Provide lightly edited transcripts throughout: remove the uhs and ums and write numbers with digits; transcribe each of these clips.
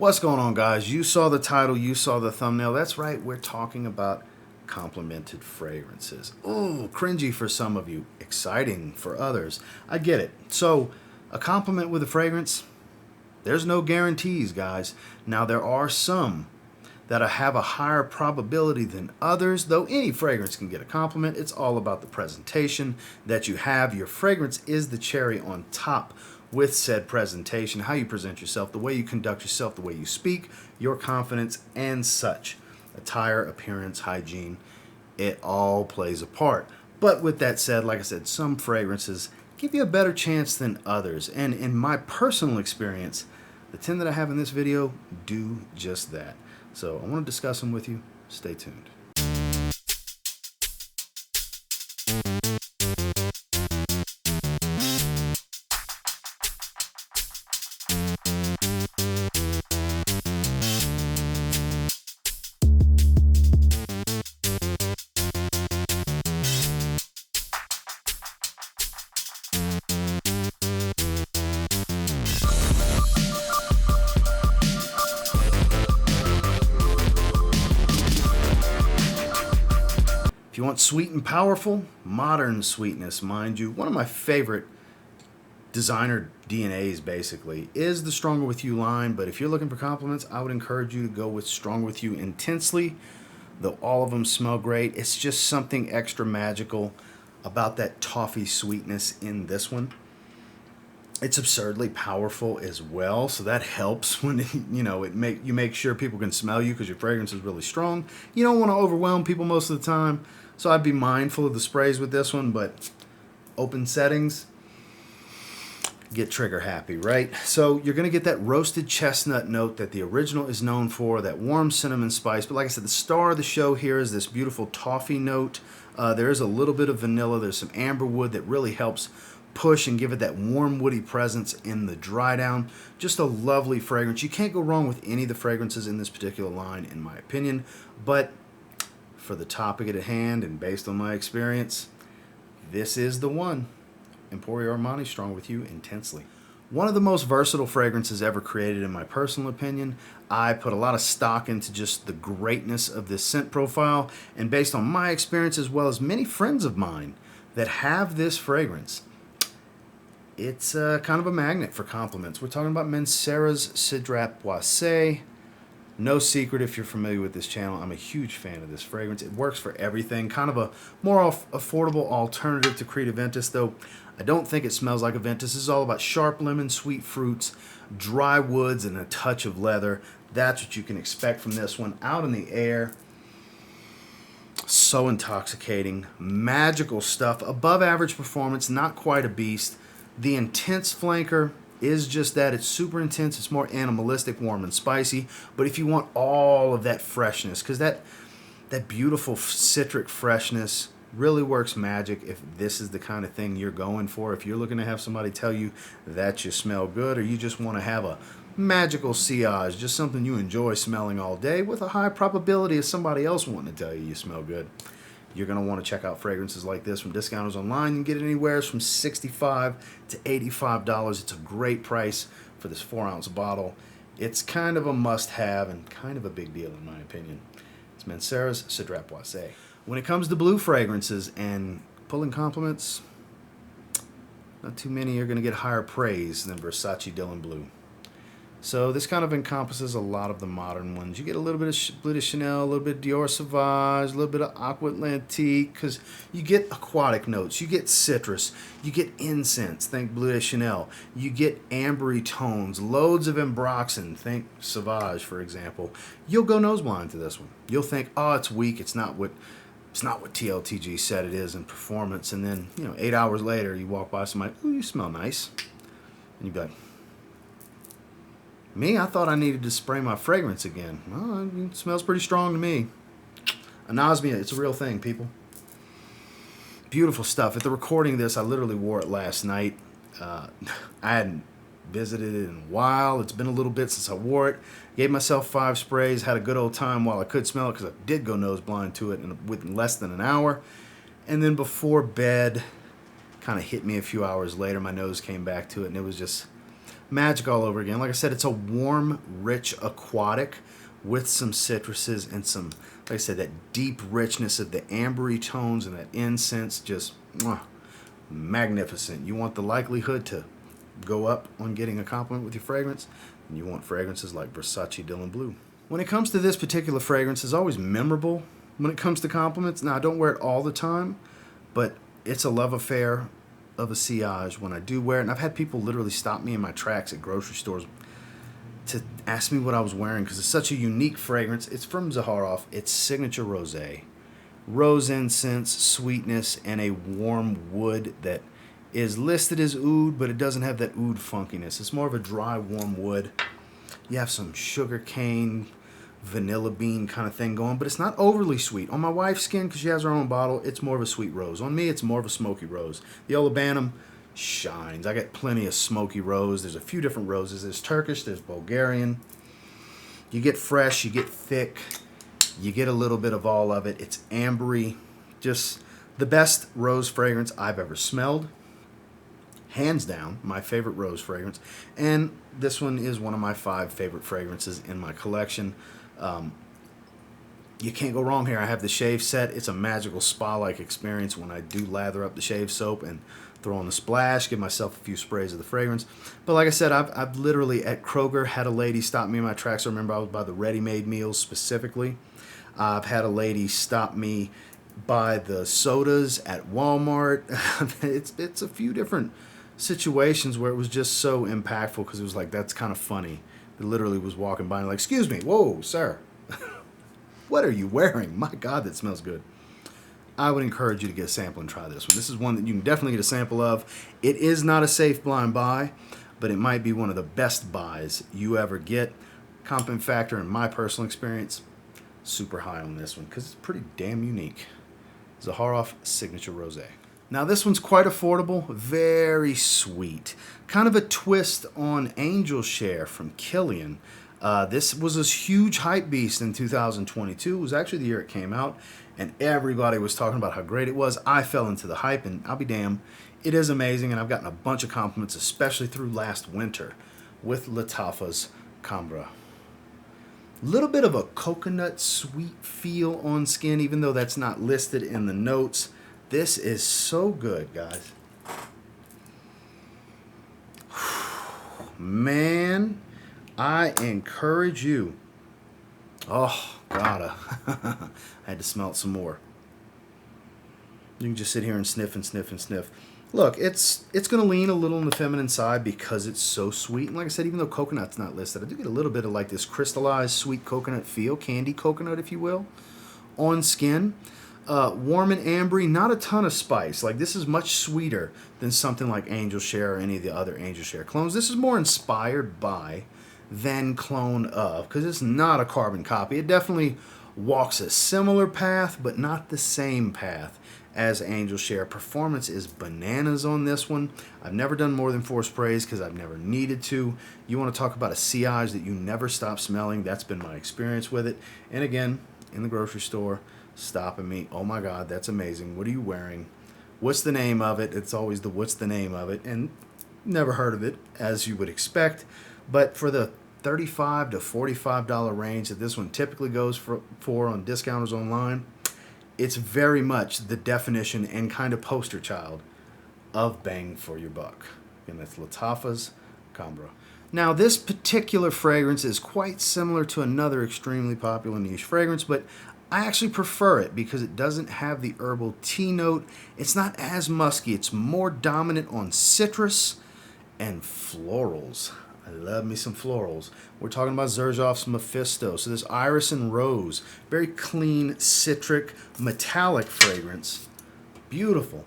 What's going on, guys? You saw the title, you saw the thumbnail. That's right, we're talking about complimented fragrances. Ooh, cringy for some of you, exciting for others. I get it. So, a compliment with a fragrance, there's no guarantees, guys. Now, there are some that have a higher probability than others, though any fragrance can get a compliment. It's all about the presentation that you have. Your fragrance is the cherry on top with said presentation, how you present yourself, the way you conduct yourself, the way you speak, your confidence, and such. Attire, appearance, hygiene, it all plays a part. But with that said, like I said, some fragrances give you a better chance than others. And in my personal experience, the 10 that I have in this video do just that. So I want to discuss them with you. Stay tuned. If you want sweet and powerful, modern sweetness, mind you, one of my favorite designer DNAs basically is the Stronger With You line, but if you're looking for compliments, I would encourage you to go with Stronger With You Intensely. Though all of them smell great, it's just something extra magical about that toffee sweetness in this one. It's absurdly powerful as well, so that helps when you make sure people can smell you because your fragrance is really strong. You don't want to overwhelm people most of the time, so I'd be mindful of the sprays with this one, but open settings, get trigger happy, right? So you're going to get that roasted chestnut note that the original is known for, that warm cinnamon spice, but like I said, the star of the show here is this beautiful toffee note. There is a little bit of vanilla, there's some amber wood that really helps push and give it that warm woody presence in the dry down. Just a lovely fragrance. You can't go wrong with any of the fragrances in this particular line in my opinion, but for the topic at hand and based on my experience, this is the one. Emporio Armani, Strong With You Intensely. One of the most versatile fragrances ever created in my personal opinion. I put a lot of stock into just the greatness of this scent profile, and based on my experience as well as many friends of mine that have this fragrance, it's kind of a magnet for compliments. We're talking about Mancera's Cedrat Boise. No secret if you're familiar with this channel, I'm a huge fan of this fragrance. It works for everything. Kind of a more affordable alternative to Creed Aventus, though I don't think it smells like Aventus. This is all about sharp lemon, sweet fruits, dry woods, and a touch of leather. That's what you can expect from this one. Out in the air. So intoxicating. Magical stuff. Above average performance, not quite a beast. The intense flanker is just that. It's super intense. It's more animalistic, warm, and spicy. But if you want all of that freshness, because that beautiful citric freshness really works magic if this is the kind of thing you're going for. If you're looking to have somebody tell you that you smell good, or you just want to have a magical sillage, just something you enjoy smelling all day with a high probability of somebody else wanting to tell you smell good, you're going to want to check out fragrances like this from discounters online. You can get it anywhere from $65 to $85. It's a great price for this 4-ounce bottle. It's kind of a must-have and kind of a big deal in my opinion. It's Mancera's Cedrat Boise. When it comes to blue fragrances and pulling compliments, not too many are going to get higher praise than Versace Dylan Blue. So this kind of encompasses a lot of the modern ones. You get a little bit of Bleu de Chanel, a little bit of Dior Sauvage, a little bit of Aqua Atlantique, because you get aquatic notes, you get citrus, you get incense, think Bleu de Chanel. You get ambery tones, loads of ambroxan, think Sauvage, for example. You'll go nose blind to this one. You'll think, oh, it's weak, it's not what TLTG said it is in performance, and then 8 hours later you walk by somebody, ooh, you smell nice, and you be like, me? I thought I needed to spray my fragrance again. Well, it smells pretty strong to me. Anosmia, it's a real thing, people. Beautiful stuff. At the recording of this, I literally wore it last night. I hadn't visited it in a while. It's been a little bit since I wore it. Gave myself 5 sprays, had a good old time while I could smell it, because I did go nose blind to it within less than an hour. And then before bed, kind of hit me a few hours later. My nose came back to it, and it was just magic all over again. Like I said, it's a warm, rich aquatic with some citruses and some, like I said, that deep richness of the ambery tones and that incense. Just magnificent. You want the likelihood to go up on getting a compliment with your fragrance, and you want fragrances like Versace Dylan Blue. When it comes to this particular fragrance, it's always memorable when it comes to compliments. Now, I don't wear it all the time, but it's a love affair of a sillage when I do wear it. And I've had people literally stop me in my tracks at grocery stores to ask me what I was wearing because it's such a unique fragrance. It's from Zaharoff. It's Signature Rosé. Rose incense, sweetness, and a warm wood that is listed as oud, but it doesn't have that oud funkiness. It's more of a dry, warm wood. You have some sugar cane, vanilla bean kind of thing going, but it's not overly sweet. On my wife's skin, because she has her own bottle, it's more of a sweet rose. On me, it's more of a smoky rose. The Olibanum shines. I got plenty of smoky rose. There's a few different roses. There's Turkish, there's Bulgarian. You get fresh, you get thick, you get a little bit of all of it. It's ambery. Just the best rose fragrance I've ever smelled. Hands down, my favorite rose fragrance. And this one is one of my 5 favorite fragrances in my collection. You can't go wrong here. I have the shave set. It's a magical spa-like experience when I do lather up the shave soap and throw on the splash, give myself a few sprays of the fragrance. But like I said, I've literally at Kroger had a lady stop me in my tracks. I remember I was by the ready-made meals specifically. I've had a lady stop me by the sodas at Walmart. It's a few different situations where it was just so impactful because it was like, that's kind of funny. It literally was walking by and like, excuse me, whoa, sir. What are you wearing? My God, that smells good. I would encourage you to get a sample and try this one. This is one that you can definitely get a sample of. It is not a safe blind buy, but it might be one of the best buys you ever get. Compliment factor, in my personal experience, super high on this one because it's pretty damn unique. Zaharoff Signature Rosé. Now this one's quite affordable, very sweet. Kind of a twist on Angel Share from Kilian. This was a huge hype beast in 2022. It was actually the year it came out, and everybody was talking about how great it was. I fell into the hype, and I'll be damned, it is amazing, and I've gotten a bunch of compliments, especially through last winter, with Lattafa's Khamrah. Little bit of a coconut sweet feel on skin, even though that's not listed in the notes. This is so good, guys. Man, I encourage you. Oh, gotta. I had to smell it some more. You can just sit here and sniff and sniff and sniff. Look, it's going to lean a little on the feminine side because it's so sweet. And like I said, even though coconut's not listed, I do get a little bit of like this crystallized sweet coconut feel, candy coconut, if you will, on skin. Warm and ambery, not a ton of spice. Like this is much sweeter than something like Angel Share or any of the other Angel Share clones. This is more inspired by than clone of, because it's not a carbon copy. It definitely walks a similar path, but not the same path as Angel Share. Performance is bananas on this one. I've never done more than 4 sprays because I've never needed to. You want to talk about a sillage that you never stop smelling. That's been my experience with it. And again, in the grocery store, stopping me. Oh my God, that's amazing. What are you wearing? What's the name of it? It's always the what's the name of it. And never heard of it, as you would expect. But for the $35 to $45 range that this one typically goes for on discounters online, it's very much the definition and kind of poster child of bang for your buck. And that's Lattafa's Khamrah. Now, this particular fragrance is quite similar to another extremely popular niche fragrance, but I actually prefer it because it doesn't have the herbal tea note. It's not as musky. It's more dominant on citrus and florals. I love me some florals. We're talking about Xerjoff's Mefisto. So this iris and rose, very clean, citric, metallic fragrance. Beautiful.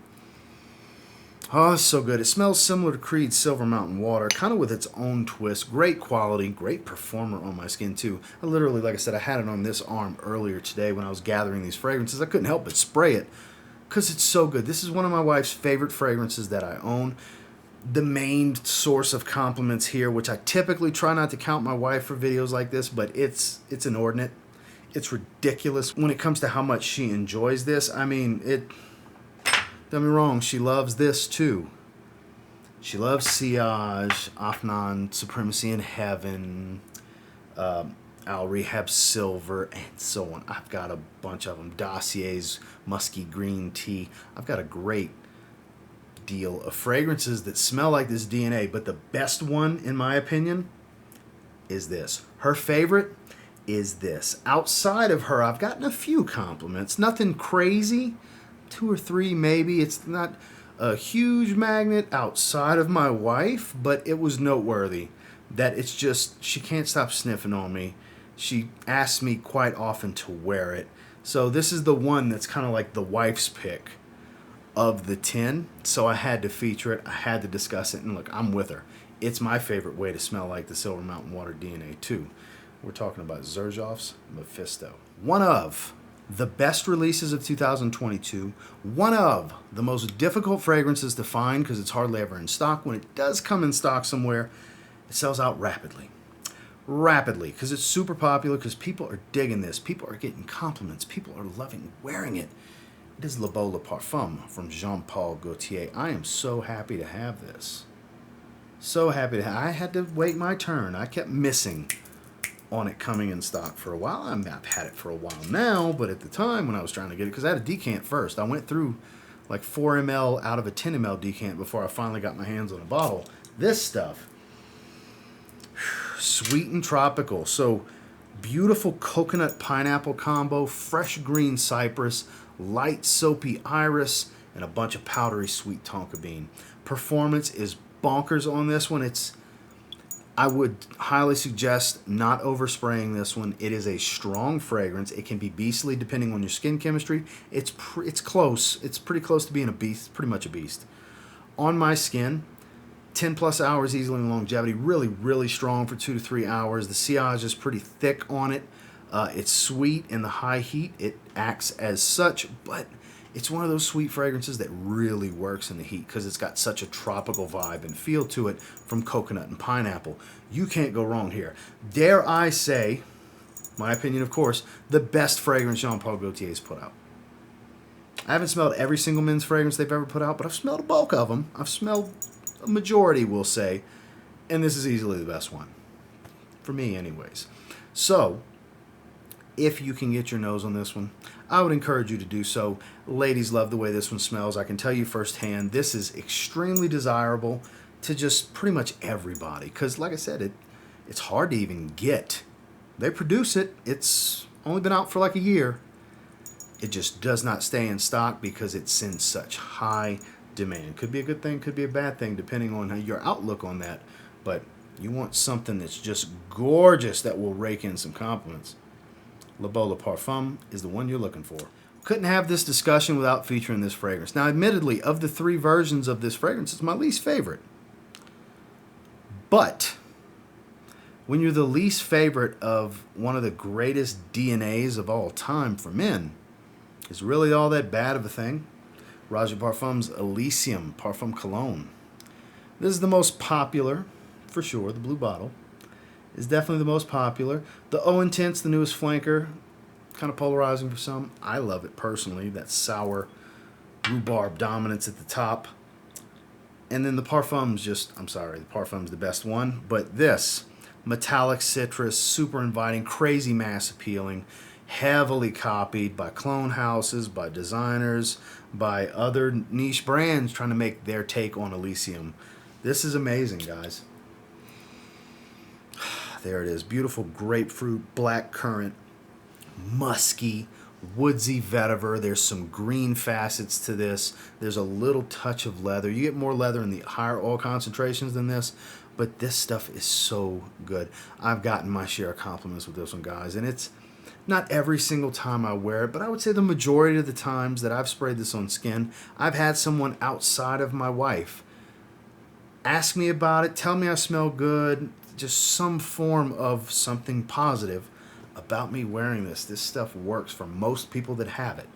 Oh, it's so good. It smells similar to Creed's Silver Mountain Water, kind of with its own twist. Great quality, great performer on my skin too. I literally, like I said, I had it on this arm earlier today when I was gathering these fragrances. I couldn't help but spray it because it's so good. This is one of my wife's favorite fragrances that I own. The main source of compliments here, which I typically try not to count my wife for videos like this, but it's inordinate. It's ridiculous when it comes to how much she enjoys this. I mean, don't get me wrong, she loves this too. She loves Sillage, Afnan, Supremacy in Heaven, Al Rehab Silver, and so on. I've got a bunch of them. Dossier's Musky Green Tea. I've got a great deal of fragrances that smell like this DNA, but the best one, in my opinion, is this. Her favorite is this. Outside of her, I've gotten a few compliments. Nothing crazy. 2 or 3 maybe. It's not a huge magnet outside of my wife, but it was noteworthy that it's just, she can't stop sniffing on me. She asks me quite often to wear it. So this is the one that's kind of like the wife's pick of the 10. So I had to feature it. I had to discuss it. And look, I'm with her. It's my favorite way to smell like the Silver Mountain Water DNA too. We're talking about Xerjoff's Mefisto. One of the best releases of 2022. One of the most difficult fragrances to find because it's hardly ever in stock. When it does come in stock somewhere, it sells out rapidly. Rapidly, because it's super popular, because people are digging this. People are getting compliments. People are loving wearing it. It is Le Beau Parfum from Jean-Paul Gaultier. I am so happy to have this. So happy to I had to wait my turn. I kept missing on it coming in stock for a while. I've had it for a while now, but at the time when I was trying to get it, because I had a decant first. I went through like 4 ml out of a 10 ml decant before I finally got my hands on a bottle. This stuff, sweet and tropical. So beautiful coconut pineapple combo, fresh green cypress, light soapy iris, and a bunch of powdery sweet tonka bean. Performance is bonkers on this one. I would highly suggest not overspraying this one. It is a strong fragrance. It can be beastly depending on your skin chemistry. It's close. It's pretty close to being a beast. Pretty much a beast. On my skin, 10 plus hours easily in longevity. Really, really strong for 2 to 3 hours. The sillage is pretty thick on it. It's sweet in the high heat. It acts as such, but it's one of those sweet fragrances that really works in the heat because it's got such a tropical vibe and feel to it from coconut and pineapple. You can't go wrong here. Dare I say, my opinion of course, the best fragrance Jean-Paul Gaultier has put out. I haven't smelled every single men's fragrance they've ever put out, but I've smelled a bulk of them. I've smelled a majority, we'll say, and this is easily the best one. For me, anyways. So, if you can get your nose on this one, I would encourage you to do so. Ladies love the way this one smells. I can tell you firsthand, this is extremely desirable to just pretty much everybody. Because, like I said, it's hard to even get. They produce it. It's only been out for like a year. It just does not stay in stock because it's in such high demand. Could be a good thing, could be a bad thing, depending on your outlook on that. But you want something that's just gorgeous that will rake in some compliments. Le Beau Parfum is the one you're looking for. Couldn't have this discussion without featuring this fragrance. Now, admittedly, of the 3 versions of this fragrance, it's my least favorite. But when you're the least favorite of one of the greatest DNAs of all time for men, is really all that bad of a thing? Roja Parfum's Elysium Parfum Cologne. This is the most popular, for sure, the blue bottle. Is definitely the most popular. The Eau Intense, the newest flanker, kind of polarizing for some. I love it personally. That sour rhubarb dominance at the top. And then the Parfum's the Parfum's the best one. But this, metallic citrus, super inviting, crazy mass appealing, heavily copied by clone houses, by designers, by other niche brands trying to make their take on Elysium. This is amazing, guys. There it is. Beautiful grapefruit, black currant, musky, woodsy vetiver. There's some green facets to this. There's a little touch of leather. You get more leather in the higher oil concentrations than this, but this stuff is so good. I've gotten my share of compliments with this one, guys, and it's not every single time I wear it, but I would say the majority of the times that I've sprayed this on skin, I've had someone outside of my wife ask me about it, tell me I smell good, just some form of something positive about me wearing this. This stuff works for most people that have it.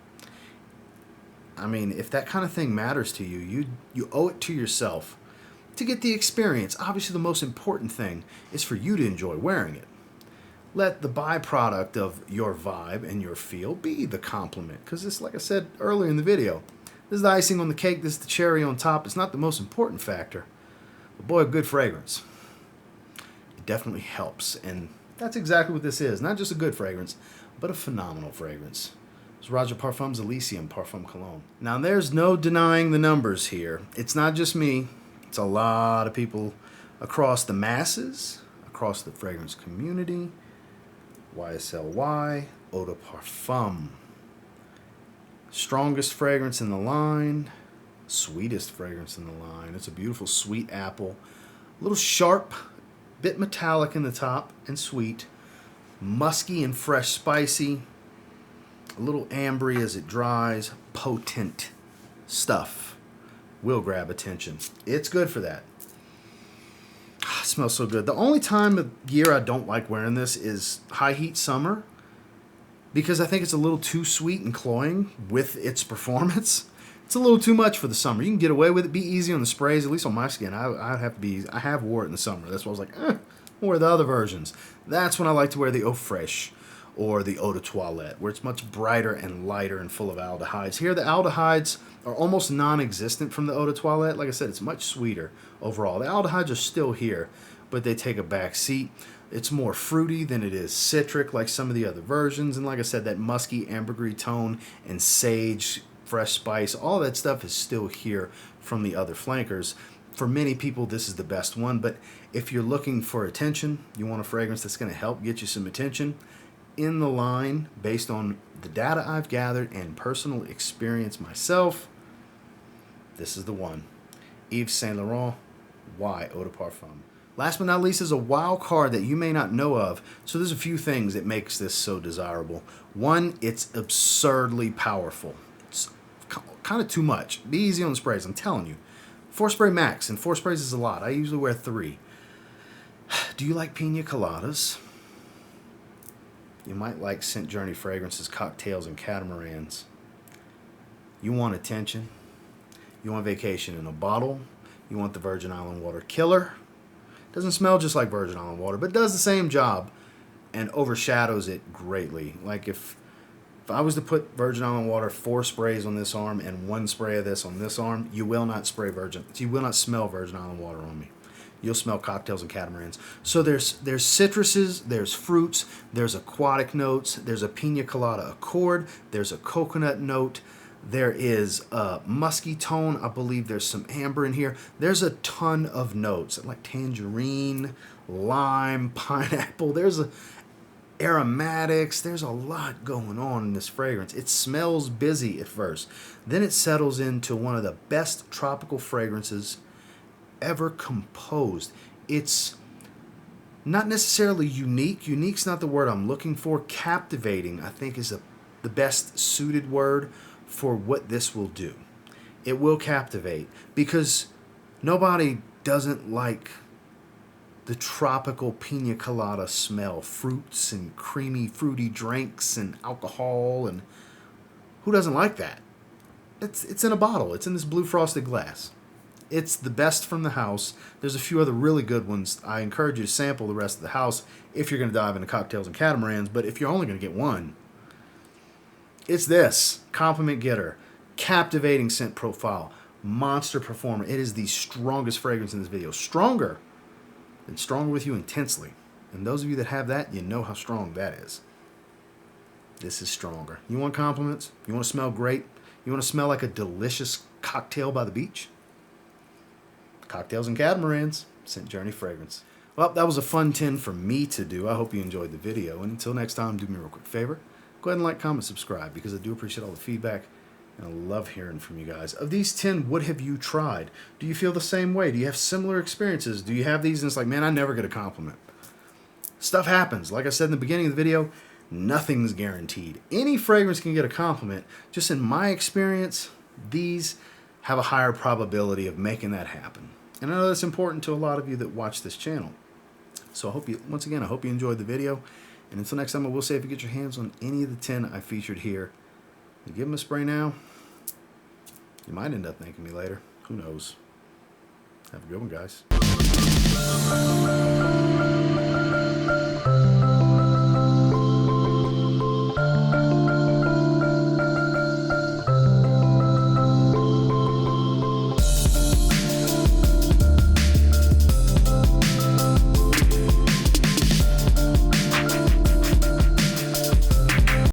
I mean, if that kind of thing matters to you, you owe it to yourself to get the experience. Obviously, the most important thing is for you to enjoy wearing it. Let the byproduct of your vibe and your feel be the compliment. Because this, like I said earlier in the video, this is the icing on the cake, this is the cherry on top. It's not the most important factor. But boy, a good fragrance. It definitely helps. And that's exactly what this is. Not just a good fragrance, but a phenomenal fragrance. It's Roja Parfums Elysium Parfum Cologne. Now, there's no denying the numbers here. It's not just me. It's a lot of people across the masses, across the fragrance community. YSLY, Eau de Parfum. Strongest fragrance in the line. Sweetest fragrance in the line. It's a beautiful sweet apple. A little sharp, bit metallic in the top and sweet. Musky and fresh spicy. A little ambery as it dries. Potent stuff. Will grab attention. It's good for that. It smells so good. The only time of year I don't like wearing this is high heat summer, because I think it's a little too sweet and cloying with its performance. It's a little too much for the summer. You can get away with it. Be easy on the sprays, at least on my skin. I have wore it in the summer. That's why I was like, I'll wear the other versions. That's when I like to wear the Eau Fraiche or the Eau de Toilette, where it's much brighter and lighter and full of aldehydes. Here, the aldehydes are almost non-existent from the Eau de Toilette. Like I said, it's much sweeter overall. The aldehydes are still here, but they take a back seat. It's more fruity than it is citric, like some of the other versions. And like I said, that musky ambergris tone and sage, fresh spice, all that stuff is still here from the other flankers. For many people, this is the best one. But if you're looking for attention, you want a fragrance that's going to help get you some attention, in the line, based on the data I've gathered and personal experience myself, this is the one. Yves Saint Laurent, Y Eau de Parfum. Last but not least is a wild card that you may not know of. So there's a few things that makes this so desirable. One, it's absurdly powerful. It's kind of too much. Be easy on the sprays, I'm telling you. 4 spray max, and 4 sprays is a lot. I usually wear 3. Do you like pina coladas? You might like Scent Journey fragrances, cocktails, and catamarans. You want attention. You want vacation in a bottle. You want the Virgin Island water killer. Doesn't smell just like Virgin Island water, but does the same job and overshadows it greatly. Like if I was to put Virgin Island water 4 sprays on this arm and 1 spray of this on this arm, you will not smell Virgin Island water on me. You'll smell cocktails and catamarans. So there's citruses, there's fruits, there's aquatic notes, there's a pina colada accord, there's a coconut note, there is a musky tone. I believe there's some amber in here. There's a ton of notes like tangerine, lime, pineapple. There's aromatics. There's a lot going on in this fragrance. It smells busy at first. Then it settles into one of the best tropical fragrances ever composed. It's not necessarily unique. Unique's not the word I'm looking for. Captivating, I think, is the best suited word for what this will do. It will captivate because nobody doesn't like the tropical pina colada smell. Fruits and creamy, fruity drinks and alcohol, and who doesn't like that? It's in a bottle. It's in this blue frosted glass. It's the best from the house. There's a few other really good ones. I encourage you to sample the rest of the house if you're going to dive into cocktails and catamarans. But if you're only going to get one, it's this. Compliment getter. Captivating scent profile. Monster performer. It is the strongest fragrance in this video. Stronger than Stronger With You Intensely. And those of you that have that, you know how strong that is. This is stronger. You want compliments? You want to smell great? You want to smell like a delicious cocktail by the beach? Cocktails and Catamarans, Scent Journey fragrance. Well, that was a fun 10 for me to do. I hope you enjoyed the video. And until next time, do me a real quick favor. Go ahead and like, comment, subscribe, because I do appreciate all the feedback. And I love hearing from you guys. Of these 10, what have you tried? Do you feel the same way? Do you have similar experiences? Do you have these and it's like, man, I never get a compliment? Stuff happens. Like I said in the beginning of the video, nothing's guaranteed. Any fragrance can get a compliment. Just in my experience, these have a higher probability of making that happen. And I know that's important to a lot of you that watch this channel. So I hope you, once again, I hope you enjoyed the video. And until next time, I will say if you get your hands on any of the 10 I featured here, you give them a spray now, you might end up thanking me later. Who knows? Have a good one, guys.